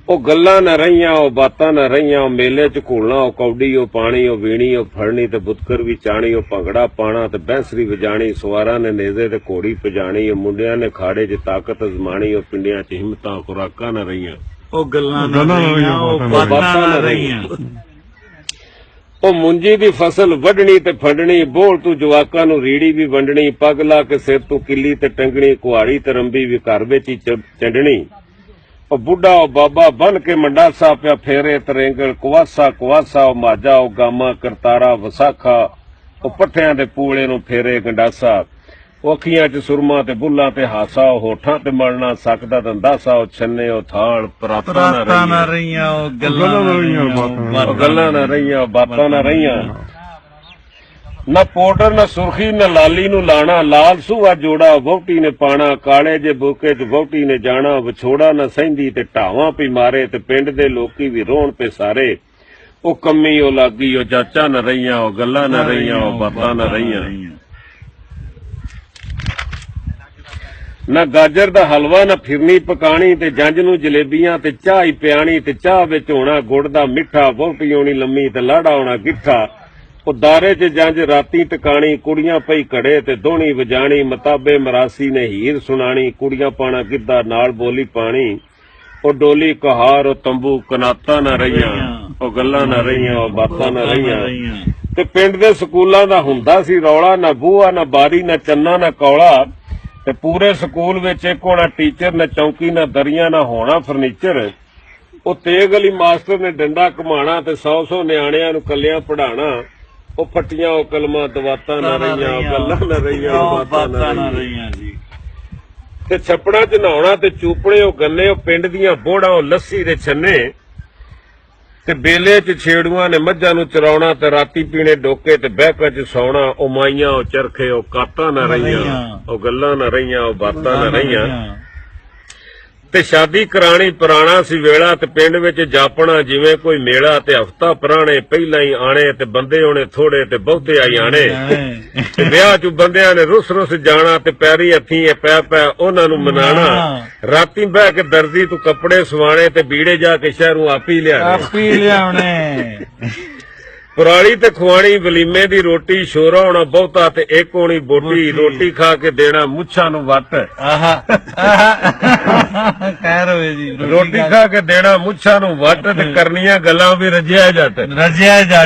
ਉਹ ਗੱਲਾਂ ਨਾ ਰਹੀਆਂ, ਉਹ ਬਾਤਾਂ ਨਾ ਰਹੀਆਂ, ਉਹ ਮੇਲੇ ਚ ਘੁਲਣਾ, ਉਹ ਕੌਡੀ, ਉਹ ਪਾਣੀ, ਉਹ ਵੀਣੀ, ਉਹ ਫੜਨੀ ਤੇ ਬੁੱਤਕਰ ਵੀ ਚਾਣੀ, ਉਹ ਭੰਗੜਾ ਪਾਣਾ ਤੇ ਬੈਂਸਰੀ ਵਜਾਣੀ, ਸਵਾਰਾਂ ਨੇ ਨੇਜ਼ੇ ਤੇ ਘੋੜੀ ਭਜਾਣੀ, ਉਹ ਮੁੰਡਿਆਂ ਨੇ ਖਾੜੇ 'ਚ ਤਾਕਤ ਅਜ਼ਮਾਣੀ, ਉਹ ਪਿੰਡਿਆਂ 'ਚ ਹਿੰਮਤਾਂ ਖੁਰਾਕਾਂ ਨਾ ਰਹੀਆਂ, ਉਹ ਗੱਲਾਂ ਨਾ ਰਹੀਆਂ, ਉਹ ਬਾਤਾਂ ਨਾ ਰਹੀਆਂ। ਉਹ ਮੁੰਜੀ ਦੀ ਫਸਲ ਵੱਢਣੀ ਤੇ ਫੰਡਣੀ, ਬੋਲ ਤੂੰ ਜਵਾਕਾਂ ਨੂੰ ਰੀੜੀ ਵੀ ਵੰਡਣੀ, ਪੱਗ ਲਾ ਕੇ ਸਿਰ ਤੂੰ ਕਿੱਲੀ ਤੇ ਟੰਗਣੀ, ਕੁਹਾੜੀ ਤੇ ਰੰਬੀ ਵੀ ਘਰ ਵਿੱਚ ਹੀ ਚੰਡਣੀ। ਉਹ ਬੁੱਢਾ ਉਹ ਬਾਬਾ ਬਨ ਕੇ ਮੰਡਾਸਾ ਪਿਆ ਫੇਰੇ ਤਰੇਂਗਲ, ਕੁਆਸਾ ਕੁਆਸਾ ਉਹ ਮਾਝਾ, ਉਹ ਗਾਮਾ ਕਰਤਾਰਾ ਵਿਸਾਖਾ, ਉਹ ਪੱਠਿਆਂ ਦੇ ਪੂਲੇ ਨੂੰ ਫੇਰੇ ਗੰਡਾਸਾ, ਉਹ ਅੱਖੀਆਂ 'ਚ ਸੁਰਮਾ ਤੇ ਬੁੱਲਾਂ ਤੇ ਹਾਸਾ, ਉਹ ਹੋਠਾਂ ਤੇ ਮਲਣਾ ਸਕਦਾ ਦੰਦਾਸਾ, ਉਹ ਛੰਨੇ ਉਹ ਥਾਲ ਪਰਾਤਾਂ ਨਾ ਰਹੀਆਂ, ਉਹ ਗੱਲਾਂ ਨਾ ਰਹੀਆਂ, ਉਹ ਗੱਲਾਂ ਨਾ ਰਹੀਆਂ, ਉਹ ਬਾਤਾਂ ਨਾ ਰਹੀਆਂ। ਨਾ ਪਾਊਡਰ ਨਾ ਸੁਰਖੀ ਨਾ ਲਾਲੀ ਨੂੰ ਲਾਣਾ, ਲਾਲ ਸੂਆ ਜੋੜਾ ਵਹੁਟੀ ਨੇ ਪਾਣਾ, ਕਾਲੇ ਜੇ ਬੋਕੇ 'ਚ ਵਹੁਟੀ ਨੇ ਜਾਣਾ, ਵਿਛੋੜਾ ਨਾ ਸਹਿੰਦੀ ਤੇ ਢਾਵਾਂ ਪੀ ਮਾਰੇ, ਤੇ ਪਿੰਡ ਦੇ ਲੋਕੀ ਵੀ ਰੋਣ ਪੇ ਸਾਰੇ, ਉਹ ਕੰਮੀ ਉਹ ਲਾਗੀ, ਉਹ ਚਾਚਾ ਨਾ ਰਹੀਆਂ, ਉਹ ਗੱਲਾਂ ਨਾ ਰਹੀਆਂ, ਉਹ ਬਾਤਾਂ ਨਾ ਰਹੀਆਂ। ਨਾ ਗਾਜਰ ਦਾ ਹਲਵਾ ਨਾ ਫਿਰਨੀ ਪਕਾਣੀ, ਤੇ ਜੰਝ ਨੂੰ ਜਲੇਬੀਆਂ ਤੇ ਚਾਹ ਹੀ ਪਿਆਣੀ, ਤੇ ਚਾਹ ਵਿੱਚ ਹੋਣਾ ਗੁੜ ਦਾ ਮਿੱਠਾ, ਵਹੁਟੀ ਹੋਣੀ ਲੰਮੀ ਤੇ ਲਾੜਾ ਹੋਣਾ ਗਿੱਠਾ, ਉਹ ਦਾਰੇ 'ਚ ਜੰਝ ਰਾਤੀ ਟਿਕਾਣੀ, ਕੁੜੀਆਂ ਪਈ ਘੜੇ ਤੇ ਦੋਹਣੀ ਵਜਾਣੀ, ਮਤਾਬੇ ਮਰਾਸੀ ਨੇ ਹੀਰ ਸੁਣਾਣੀ, ਕੁੜੀਆਂ ਪਾਣਾ ਗਿੱਧਾ ਨਾਲ ਬੋਲੀ ਪਾਣੀ, ਉਹ ਡੋਲੀ ਕਹਾਰ ਉਹ ਤੰਬੂ ਕਨਾਤਾਂ ਨਾ ਰਹੀਆਂ, ਉਹ ਗੱਲਾਂ ਨਾ ਰਹੀਆਂ, ਉਹ ਬਾਤਾਂ ਨਾ ਰਹੀਆਂ। ਤੇ ਪਿੰਡ ਦੇ ਸਕੂਲਾਂ ਦਾ ਹੁੰਦਾ ਸੀ ਰੌਲਾ, ਨਾ ਬੂਹਾ ਨਾ ਬਾਰੀ ਨਾ ਚੰਨਾ ਨਾ ਕੌਲਾ, ਤੇ ਪੂਰੇ ਸਕੂਲ ਵਿੱਚ ਇੱਕ ਹੋਣਾ ਟੀਚਰ, ਨਾ ਚੌਂਕੀ ਨਾ ਦਰੀਆਂ ਨਾ ਹੋਣਾ ਫਰਨੀਚਰ, ਉਹ ਤੇਗ ਅਲੀ ਮਾਸਟਰ ਨੇ ਡੰਡਾ ਘੁਮਾਣਾ, ਤੇ 100 ਨਿਆਣਿਆਂ ਨੂੰ ਕੱਲਿਆਂ ਪੜ੍ਹਾਣਾ, ਉਹ ਫੱਟੀਆਂ ਉਹ ਕਲਮਾਂ ਦਵਾਤਾਂ ਨਾ ਰਹੀਆਂ, ਉਹ ਗੱਲਾਂ ਨਾ ਰਹੀਆਂ, ਉਹ ਬਾਤਾਂ ਨਾ ਰਹੀਆਂ ਜੀ। ਤੇ ਛੱਪੜਾਂ 'ਚ ਨਹਾਉਣਾ ਤੇ ਚੂਪੜੇ ਉਹ ਗੰਨੇ, ਉਹ ਪਿੰਡ ਦੀਆਂ ਬੋੜਾਂ ਉਹ ਲੱਸੀ ਦੇ ਛੰਨੇ, ਤੇ ਬੇਲੇ 'ਚ ਛੇੜੂਆਂ ਨੇ ਮੱਝਾਂ ਨੂੰ ਚਰਾਉਣਾ, ਤੇ ਰਾਤੀ ਪੀਣੇ ਡੋਕੇ ਤੇ ਬਹਿਕਾਂ 'ਚ ਸੌਣਾ, ਉਹ ਮਾਈਆਂ ਉਹ ਚਰਖੇ ਉਹ ਕਾਤਾਂ ਨਾ ਰਹੀਆਂ, ਉਹ ਗੱਲਾਂ ਨਾ ਰਹੀਆਂ, ਉਹ ਬਾਤਾਂ ਨਾ ਰਹੀਆਂ। ਤੇ ਸ਼ਾਦੀ ਕਰਾਣੀ ਪੁਰਾਣਾ ਸੀ ਵੇਲਾ, ਤੇ ਪਿੰਡ ਵਿੱਚ ਜਾਪਣਾ ਜਿਵੇਂ ਕੋਈ ਮੇਲਾ, ਤੇ ਹਫ਼ਤਾ ਪੁਰਾਣੇ ਪਹਿਲਾਂ ਹੀ ਆਣੇ, ਤੇ ਬੰਦੇ ਹੋਣੇ ਥੋੜੇ ਤੇ ਬਹੁਤੇ ਆਈ ਆਣੇ, ਤੇ ਵਿਆਹ 'ਚ ਬੰਦਿਆਂ ਨੇ ਰੁੱਸ ਜਾਣਾ, ਤੇ ਪੈਰੀ ਹੱਥੀਂ ਪੈ ਉਹਨਾਂ ਨੂੰ ਮਨਾਣਾ, ਰਾਤੀ ਬਹਿ ਕੇ ਦਰਜੀ ਤੂੰ ਕੱਪੜੇ ਸਵਾਣੇ, ਤੇ ਬੀੜੇ ਜਾ ਕੇ ਸ਼ਹਿਰੋਂ ਆਪੀ ਲਿਆਉਣੇ, ਪੁਰਾਣੀ ਤੇ ਖਵਾਣੀ ਵਲੀਮੇ ਦੀ ਰੋਟੀ, ਸ਼ੋਰਾ ਹੋਣਾ ਬਹੁਤਾ ਤੇ ਇੱਕ ਹੋਣੀ ਬੋਟੀ, ਰੋਟੀ ਖਾ ਕੇ ਦੇਣਾ ਮੁੱਛਾਂ ਨੂੰ ਵੱਟ, ਰੋਟੀ ਖਾ ਕੇ ਦੇਣਾ ਮੁੱਛਾਂ ਨੂੰ ਵੱਟ, ਤੇ ਕਰਨੀਆਂ ਗੱਲਾਂ ਵੀ ਰਜਿਆ ਜੱਟ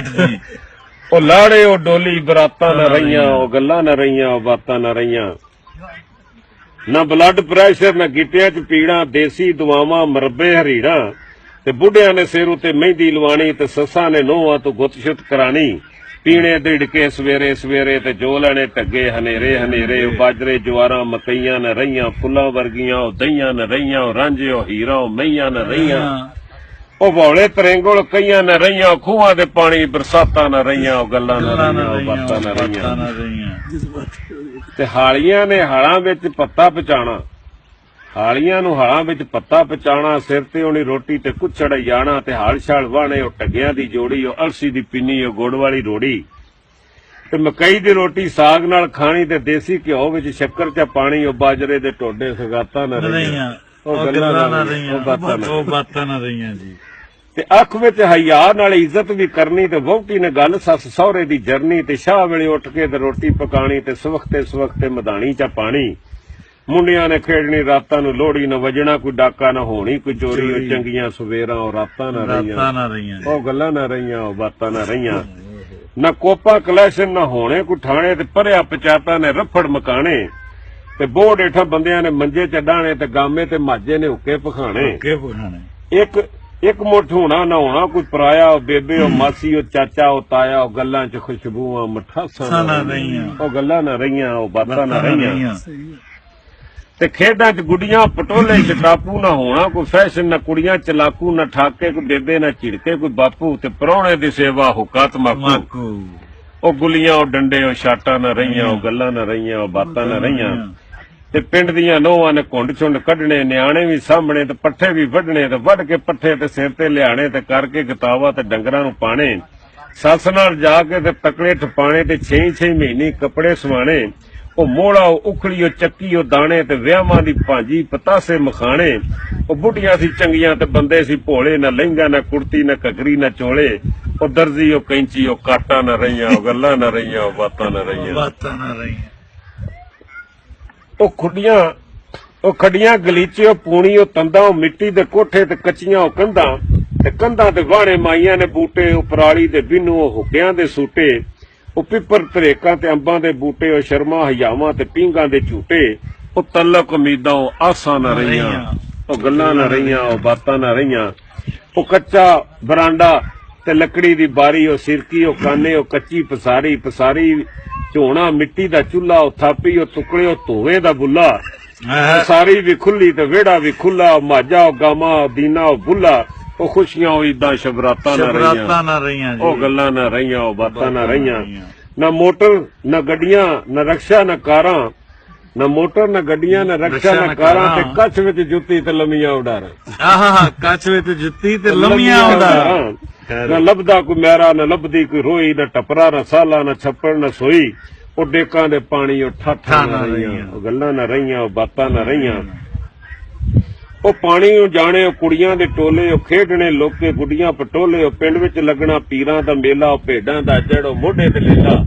ਜੀ। ਉਹ ਲਾੜੇ ਉਹ ਡੋਲੀ ਬਰਾਤਾਂ ਨਾ ਰਹੀਆਂ, ਉਹ ਗੱਲਾਂ ਨਾ ਰਹੀਆਂ, ਉਹ ਬਾਤਾਂ ਨਾ ਰਹੀਆਂ। ਨਾ ਬਲੱਡ ਪ੍ਰੈਸ਼ਰ ਨਾ ਗਿੱਟਿਆਂ 'ਚ ਪੀੜਾਂ, ਦੇਸੀ ਦਵਾਵਾਂ ਮਰੱਬੇ ਹਰੀੜਾਂ, ਤੇ ਬੁੱਢਿਆਂ ਨੇ ਸਿਰ ਉਤੇ ਮਹਿੰਦੀ ਲਵਾਣੀ, ਤੇ ਸੱਸਾਂ ਨੇ ਨੋਹਾਂ ਤੋਂ ਗੁੱਤ-ਸ਼ੁੱਤ ਕਰਾਣੀ, ਪੀਣੇ ਦਿੜਕੇ ਸਵੇਰੇ ਸਵੇਰੇ, ਤੇ ਜੋ ਲੈਣੇ ਢੱਗੇ ਹਨੇਰੇ ਹਨੇਰੇ, ਉਹ ਬਾਜਰੇ ਜਵਾਰਾਂ ਮਕਈਆਂ ਨਾ ਰਹੀਆਂ, ਫੁੱਲਾਂ ਵਰਗੀਆਂ ਉਹ ਦਹੀਆਂ ਨਾ ਰਹੀਆਂ, ਉਹ ਰਾਂਝੇ ਉਹ ਹੀਰਾ ਉਹ ਮਈਆਂ ਨਾ ਰਹੀਆਂ, ਉਹ ਵੌਲੇ ਤਰੇਂਗਲ ਕਈਆਂ ਨਾ ਰਹੀਆਂ, ਉਹ ਖੂਹਾਂ ਦੇ ਪਾਣੀ ਬਰਸਾਤਾਂ ਨਾ ਰਹੀਆਂ, ਉਹ ਗੱਲਾਂ ਨਾ ਰਹੀਆਂ, ਉਹ ਬਾਤਾਂ ਨਾ ਰਹੀਆਂ। ਤੇ ਹਾਲੀਆਂ ਨੇ ਹਾਲਾਂ ਵਿੱਚ ਪੱਤਾ ਪਚਾਣਾ, ਹਾਲੀਆਂ ਨੂੰ ਹਾਲਾਂ ਵਿੱਚ ਪੱਤਾ ਪਚਾਣਾ, ਸਿਰ ਤੇ ਹੋਣੀ ਰੋਟੀ ਤੇ ਕੁੱਛੜ ਜਾਣਾ, ਤੇ ਹਾਲ ਛਾਲ ਵਾਹਣੇ ਉਹ ਟੱਗਿਆਂ ਦੀ ਜੋੜੀ, ਉਹ ਅਲਸੀ ਦੀ ਪਿੰਨੀ ਉਹ ਗੁੜ ਵਾਲੀ ਰੋੜੀ, ਤੇ ਮਕਈ ਦੀ ਰੋਟੀ ਸਾਗ ਨਾਲ ਖਾਣੀ, ਤੇ ਦੇਸੀ ਘਿਓ ਵਿੱਚ ਸ਼ੱਕਰ ਚ ਪਾਣੀ, ਉਹ ਬਾਜਰੇ ਦੇ ਟੋਡੇ ਸਗਾਤਾਂ ਨਾ ਰਹੀਆਂ, ਉਹ ਗੱਲਾਂ ਨਾ ਰਹੀਆਂ, ਉਹ ਬਾਤਾਂ ਨਾ ਰਹੀਆਂ ਜੀ। ਤੇ ਅੱਖ ਵਿੱਚ ਹਯਾ ਨਾਲ ਇੱਜ਼ਤ ਵੀ ਕਰਨੀ, ਤੇ ਵਹੁਟੀ ਨੇ ਗੱਲ ਸੱਸ ਸਹੁਰੇ ਦੀ ਜਰਨੀ, ਤੇ ਸ਼ਾਹ ਵੇਲੇ ਉੱਠ ਕੇ ਤੇ ਰੋਟੀ ਪਕਾਣੀ, ਤੇ ਸਵਖਤੇ ਮਧਾਣੀ ਚ ਪਾਣੀ, ਮੁੰਡਿਆਂ ਨੇ ਖੇਡਣੀ ਰਾਤਾਂ ਨੂੰ ਲੋਹੜੀ, ਨਾ ਵਜਣਾ ਕੋਈ ਡਾਕਾ ਨਾ ਹੋਣੀ ਕੋਈ ਚੋਰੀ, ਉਹ ਚੰਗੀਆਂ ਸਵੇਰਾਂ ਉਹ ਰਾਤਾਂ ਨਾ ਰਹੀਆਂ, ਉਹ ਗੱਲਾਂ ਨਾ ਰਹੀਆਂ, ਉਹ ਬਾਤਾਂ ਨਾ ਰਹੀਆਂ। ਨਾ ਕੋਪਾ ਕਲੈਸ਼ਨ ਨਾ ਹੋਣੇ ਕੋਈ ਠਾਣੇ, ਤੇ ਭਰਿਆ ਪਚਾਤਾਂ ਨੇ ਰਫੜ ਮਕਾਣੇ, ਤੇ ਬੋੜ ਹੇਠਾਂ ਬੰਦਿਆਂ ਨੇ ਮੰਜੇ ਚੱਡਾਣੇ, ਤੇ ਗਾਮੇ ਤੇ ਮਾਝੇ ਨੇ ਹੁੱਕੇ ਪਖਾਣੇ, ਇੱਕ ਮੁੱਠ ਹੋਣਾ ਨਾ ਹੋਣਾ ਕੋਈ ਪਰਾਇਆ, ਉਹ ਬੇਬੇ ਉਹ ਮਾਸੀ ਉਹ ਚਾਚਾ ਉਹ ਤਾਇਆ, ਉਹ ਗੱਲਾਂ 'ਚ ਖੁਸ਼ਬੂਆਂ ਮਠਾਸਾਂ ਨਾ ਰਹੀਆਂ, ਉਹ ਗੱਲਾਂ ਨਾ ਰਹੀਆਂ, ਉਹ ਬਾਤਾਂ ਨਾ ਰਹੀਆਂ। ਤੇ ਖੇਡਾਂ 'ਚ ਗੁੱਡੀਆਂ ਪਟੋਲੇ 'ਚ ਟਾਪੂ ਨਾ ਹੋਣਾ ਕੋਈ ਫੈਸ਼ਨ, ਨਾ ਕੁੜੀਆਂ ਚਲਾਕੂ, ਨਾ ਠਾਕੇ ਕੋਈ ਬੇਬੇ, ਨਾ ਝਿੜਕੇ ਕੋਈ ਬਾਪੂ, ਤੇ ਪ੍ਰਾਹੁਣੇ ਦੀ ਸੇਵਾ ਹੁੱਕਾ ਤਮਾਕੂ, ਉਹ ਗੁੱਲੀਆਂ ਉਹ ਡੰਡੇ ਉਹ ਛਾਟਾਂ ਨਾ ਰਹੀਆਂ, ਉਹ ਗੱਲਾਂ ਨਾ ਰਹੀਆਂ, ਉਹ ਬਾਤਾਂ ਨਾ ਰਹੀਆਂ। ਤੇ ਪਿੰਡ ਦੀਆਂ ਨੋਹਾਂ ਨੇ ਘੁੰਡ ਛੁੰਡ ਕੱਢਣੇ, ਨਿਆਣੇ ਵੀ ਸਾਹਮਣੇ, ਤੇ ਪੱਠੇ ਵੀ ਵੱਢਣੇ, ਤੇ ਵੱਢ ਕੇ ਪੱਠੇ ਤੇ ਸਿਰ ਤੇ ਲਿਆਣੇ, ਤੇ ਕਰਕੇ ਗਤਾਵਾ ਤੇ ਡੰਗਰਾਂ ਨੂੰ ਪਾਣੇ, ਸੱਸ ਨਾਲ ਜਾ ਕੇ ਤੇ ਤਕੜੇ ਠਪਾਣੇ, ਤੇ 6 ਮਹੀਨੇ ਕੱਪੜੇ ਸਵਾਣੇ, ਉਹ ਮੋੜਾ ਉਹ ਉਖਲੀ ਉਹ ਚੱਕੀ ਉਹ ਦਾਣੇ ਤੇ ਵਿਆਹਾਂ ਦੀ ਭਾਂਜੀ ਪਤਾਸੇ ਮਖਾਣੇ ਉਹ ਬੁੱਢੀਆਂ ਸੀ ਚੰਗੀਆਂ ਤੇ ਬੰਦੇ ਸੀ ਭੋਲੇ ਨਾ ਲਹਿੰਗਾ ਨਾ ਕੁੜਤੀ ਨਾ ਘੱਗਰੀ ਨਾ ਚੋਲੇ ਉਹ ਦਰਜੀ ਉਹ ਕੈਂਚੀ ਉਹ ਕਾਟਾ ਨਾ ਰਹੀਆਂ ਉਹ ਗੱਲਾਂ ਨਾ ਰਹੀਆਂ ਉਹ ਬਾਤਾਂ ਨਾ ਰਹੀਆਂ ਉਹ ਖੱਡੀਆਂ ਗਲੀਚੇ ਉਹ ਪੂਣੀ ਉਹ ਤੰਦਾਂ ਉਹ ਮਿੱਟੀ ਦੇ ਕੋਠੇ ਤੇ ਕੱਚੀਆਂ ਉਹ ਕੰਧਾਂ ਤੇ ਵਾਹਣੇ ਮਾਈਆਂ ਨੇ ਬੂਟੇ ਉਹ ਪਰਾਲੀ ਦੇ ਬਿੰਨੂ ਉਹ ਹੁੱਕਿਆਂ ਦੇ ਸੂਟੇ ਉਹ ਪਿੱਪਰ ਤਰੇਕਾਂ ਤੇ ਅੰਬਾਂ ਦੇ ਬੂਟੇ ਉਹ ਸ਼ਰਮਾ ਹਯਾਵਾਂ ਤੇ ਪੀਂਘਾਂ ਦੇ ਝੂਟੇ ਉਹ ਤਲਕ ਉਮੀਦਾਂ ਉਹ ਆਸਾਂ ਨਾ ਰਹੀਆਂ ਉਹ ਗੱਲਾਂ ਨਾ ਰਹੀਆਂ ਉਹ ਬਾਤਾਂ ਨਾ ਰਹੀਆਂ ਉਹ ਕੱਚਾ ਬਰਾਂਡਾ ਤੇ ਲੱਕੜੀ ਦੀ ਬਾਰੀ ਉਹ ਸਿਰਕੀ ਉਹ ਕਾਨੇ ਉਹ ਕੱਚੀ ਪਸਾਰੀ ਝੋਣਾ ਮਿੱਟੀ ਦਾ ਚੁੱਲ੍ਹਾ ਉਹ ਥਾਪੀ ਉਹ ਟੁਕੜੇ ਉਹ ਧੋਵੇ ਦਾ ਬੁੱਲਾ ਸਾਰੀ ਵੀ ਖੁੱਲੀ ਤੇ ਵਿਹੜਾ ਵੀ ਖੁੱਲਾ ਉਹ ਮਾਝਾ ਉਹ ਗਾਮਾ ਉਹ ਦੀਨਾ ਉਹ ਬੁੱਲਾ ਉਹ ਖੁਸ਼ੀਆਂ ਉਹ ਇਦਾਂ ਸ਼ਬਰਾਤਾਂ ਨਾ ਰਹੀਆਂ ਉਹ ਗੱਲਾਂ ਨਾ ਰਹੀਆਂ ਉਹ ਬਾਤਾਂ ਨਾ ਰਹੀਆਂ ਨਾ ਮੋਟਰ ਨਾ ਗੱਡੀਆਂ ਨਾ ਰਕਸ਼ਾ ਨਾ ਕਾਰਾਂ ਨਾ ਮੋਟਰ ਨਾ ਗੱਡੀਆਂ ਨਾ ਰਕਸ਼ਾ ਨਾ ਕਾਰਾਂ ਤੇ ਕੱਛ ਵਿੱਚ ਜੁੱਤੀ ਤੇ ਲੰਮੀਆਂ ਉਡਾਰਾਂ ਕੱਛ ਵਿੱਚ ਜੁੱਤੀ ਤੇ ਲੰਮੀਆਂ ਉਡਾਰਾਂ ਨਾ ਲੱਭਦਾ ਕੋਈ ਮਹਿਰਾ ਨਾ ਲੱਭਦੀ ਕੋਈ ਰੋਈ ਨਾ ਟੱਪਰਾ ਨਾ ਸਾਲਾ ਨਾ ਛੱਪੜ ਨਾ ਸੋਈ ਉਹ ਡੇਕਾਂ ਦੇ ਪਾਣੀ ਉਹ ਠਾਠਾਂ ਨਾ ਰਹੀਆਂ ਉਹ ਗੱਲਾਂ ਨਾ ਰਹੀਆਂ ਉਹ ਬਾਤਾਂ ਨਾ ਰਹੀਆਂ ਉਹ ਪਾਣੀ ਉਹ ਜਾਣੇ ਉਹ ਕੁੜੀਆਂ ਦੇ ਟੋਲੇ ਉਹ ਖੇਡਣੇ ਲੋਕੇ ਗੁੱਡੀਆਂ ਪਟੋਲੇ ਉਹ ਪਿੰਡ ਵਿੱਚ ਲੱਗਣਾ ਪੀਰਾਂ ਦਾ ਮੇਲਾ ਉਹ ਭੇਡਾਂ ਦਾ ਜੜ ਉਹ ਮੋਢੇ ਤੇ ਲੇਲਾ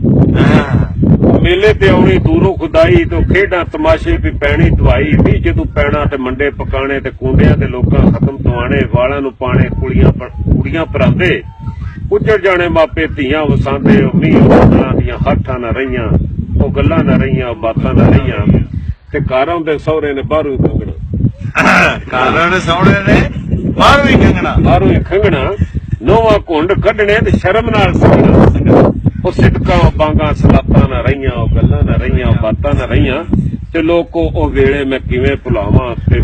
ਮੇਲੇ ਤੇ ਆਉਣੀ ਦੂਰੋਂ ਖੁਦਾਈ ਤੇ ਖੇਡਾਂ ਤਮਾਸ਼ੇ ਵੀ ਪੈਣੀ ਦਵਾਈ ਵੀ ਜਦੋਂ ਪੈਣਾ ਤੇ ਮੰਡੇ ਪਕਾਣੇ ਤੇ ਕੁੰਡਿਆਂ ਦੇ ਲੋਕਾਂ ਖਤਮ ਦਵਾਣੇ ਵਾਲਾਂ ਨੂੰ ਪਾਣੇ ਕੁੜੀਆਂ ਪਰਾਂਦੇ ਉੱਜੜ ਜਾਣੇ ਮਾਪੇ ਧੀਆਂ ਵਸਾਂਦੇ ਉਹ ਮੀਂਹ ਉਹਨਾਂ ਦੀਆਂ ਹੱਥਾਂ ਨਾ ਰਹੀਆਂ ਉਹ ਗੱਲਾਂ ਨਾ ਰਹੀਆਂ ਉਹ ਬਾਤਾਂ ਨਾ ਰਹੀਆਂ ਤੇ ਘਰਾਂ ਦੇ ਸਹੁਰੇ ਨੇ ਬਾਹਰੋਂ ਖੰਗਣਾ ਨੋਵਾ ਘੁੰਡ ਕੱਢਣੇ ਤੇ ਸ਼ਰਮ ਨਾਲ ਸੰਗਣਾ ਉਹ ਸਿਦਕਾਂ ਬਾਂਗਾਂ ਸਲਾਤਾਂ ਨਾ ਰਹੀਆਂ ਉਹ ਗੱਲਾਂ ਨਾ ਰਹੀਆਂ ਉਹ ਬਾਤਾਂ ਨਾ ਰਹੀਆਂ ਤੇ ਲੋਕੋ ਉਹ ਵੇਲੇ ਮੈਂ ਕਿਵੇਂ ਭੁਲਾਵਾਂ ਤੇ